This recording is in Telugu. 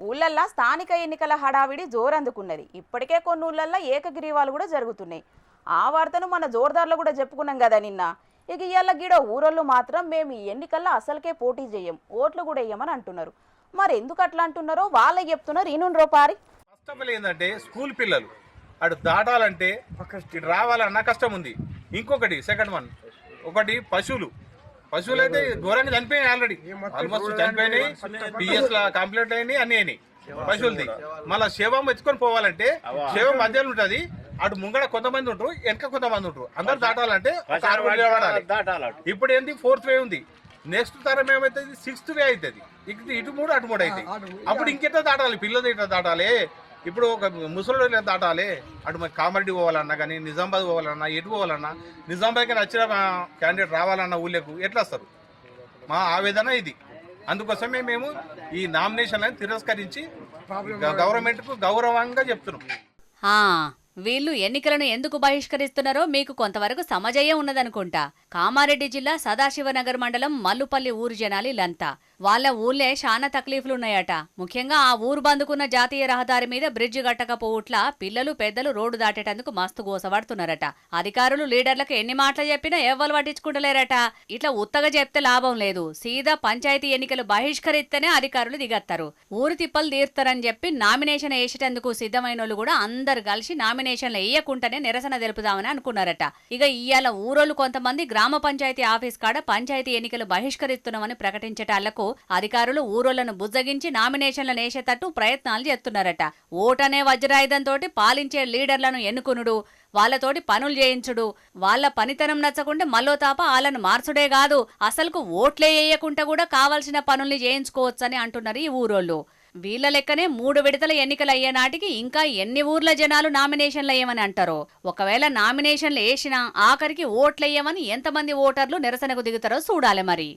ఊళ్ళల్లా స్థానిక ఎన్నికల హడావిడి జోరందుకున్నది. ఇప్పటికే కొన్ని ఊళ్ళల్లా ఏకగ్రీవాలు కూడా జరుగుతున్నాయి. ఆ వార్తను మన జోర్దార్లో కూడా చెప్పుకున్నాం కదా నిన్న. ఇక ఇవాళ గిడ ఊరోళ్ళు మాత్రం మేము ఈ ఎన్నికల్లో అసలుకే పోటీ చేయం, ఓట్లు కూడా వేయమని అంటున్నారు. మరి ఎందుకు అట్లా అంటున్నారో వాళ్ళే చెప్తున్నారు. ఈనుండ్రో పారి. ఫస్ట్ ఆఫ్ ఆల్ ఏంటంటే స్కూల్ పిల్లలు అటు దాటాలంటే ఇటు రావాలన్న కష్టం ఉంది. ఇంకొకటి సెకండ్ వన్, ఒకటి పశువులు అయితే ఘోరంగా చనిపోయినాయి. ఆల్మోస్ట్ చనిపోయినాయి. పిఎస్ కంప్లీట్ అయినాయి, అన్ని అయినాయి పశువులది. మళ్ళీ శవం ఎత్తుకొని పోవాలంటే శవం మధ్యలో ఉంటుంది. అటు ముంగడ కొంతమంది ఉంటారు, వెనక కొంతమంది ఉంటారు. అందరు దాటాలంటే ఇప్పుడు ఏంటి 4th వే ఉంది. నెక్స్ట్ తరం ఏమైతుంది 6th వే అవుతుంది. ఇటు 3 అటు 3 అవుతాయి. అప్పుడు ఇంకెట్లా దాటాలి? పిల్లలు ఇట్లా దాటాలి. ఇప్పుడు ఒక ముసలి దాటాలి. అటు మరి కామారెడ్డి పోవాలన్నా కానీ, నిజామాబాద్ పోవాలన్నా, ఎటు పోవాలన్నా, నిజామాబాద్కి నచ్చిన క్యాండిడేట్ రావాలన్న ఊళ్ళకు ఎట్లా వస్తారు? మా ఆవేదన ఇది. అందుకోసమే మేము ఈ నామినేషన్లను తిరస్కరించి గవర్నమెంట్కు గౌరవంగా చెప్తున్నాం. వీళ్ళు ఎన్నికలను ఎందుకు బహిష్కరిస్తున్నారో మీకు కొంతవరకు సమజయ్యే ఉన్నదనుకుంటా. కామారెడ్డి జిల్లా సదాశివనగర్ మండలం మల్లుపల్లి ఊరు జనాలిలంతా వాళ్ళ ఊళ్ళే చాలా తక్లీఫ్లున్నాయట. ముఖ్యంగా ఆ ఊరు బందుకున్న జాతీయ రహదారి మీద బ్రిడ్జ్ గట్టకపోవట్ల పిల్లలు పెద్దలు రోడ్డు దాటేటందుకు మస్తు గోసపడుతున్నారట. అధికారులు లీడర్లకు ఎన్ని మాటలు చెప్పినా ఎవ్వరు పట్టించుకుంటలేరట. ఇట్లా ఉత్తగా చెప్తే లాభం లేదు, సీదా పంచాయతీ ఎన్నికలు బహిష్కరిస్తేనే అధికారులు దిగత్తారు. ఊరు తిప్పలు తీరుతారని చెప్పి నామినేషన్ వేసేటందుకు సిద్ధమైన కూడా అందరు కలిసి నామినేషన్లు వేయకుండానే నిరసన తెలుపుదామని అనుకున్నారట. ఇక ఇయ్యాల ఊరోళ్ళు కొంతమంది గ్రామ పంచాయతీ ఆఫీస్ కాడ పంచాయతీ ఎన్నికలు బహిష్కరిస్తున్నామని ప్రకటించటాలకు అధికారులు ఊరోళ్లను బుజ్జగించి నామినేషన్లను వేసేటట్టు ప్రయత్నాలు చేస్తున్నారట. ఓటనే వజ్రాయుధంతో పాలించే లీడర్లను ఎన్నుకునుడు, వాళ్లతోటి పనులు చేయించుడు, వాళ్ల పనితనం నచ్చకుండా మల్లోతాప వాళ్ళను మార్చుడే కాదు, అసలుకు ఓట్లే వేయకుండా కూడా కావాల్సిన పనుల్ని చేయించుకోవచ్చని అంటున్నారు ఈ ఊరోళ్ళు. వీళ్ల లెక్కనే 3 విడతల ఎన్నికలు అయ్యే నాటికి ఇంకా ఎన్ని ఊర్ల జనాలు నామినేషన్లు వేయమని అంటారో. ఒకవేళ నామినేషన్లు వేసినా ఆఖరికి ఓట్లయ్యమని ఎంతమంది ఓటర్లు నిరసనకు దిగుతారో చూడాలి మరి.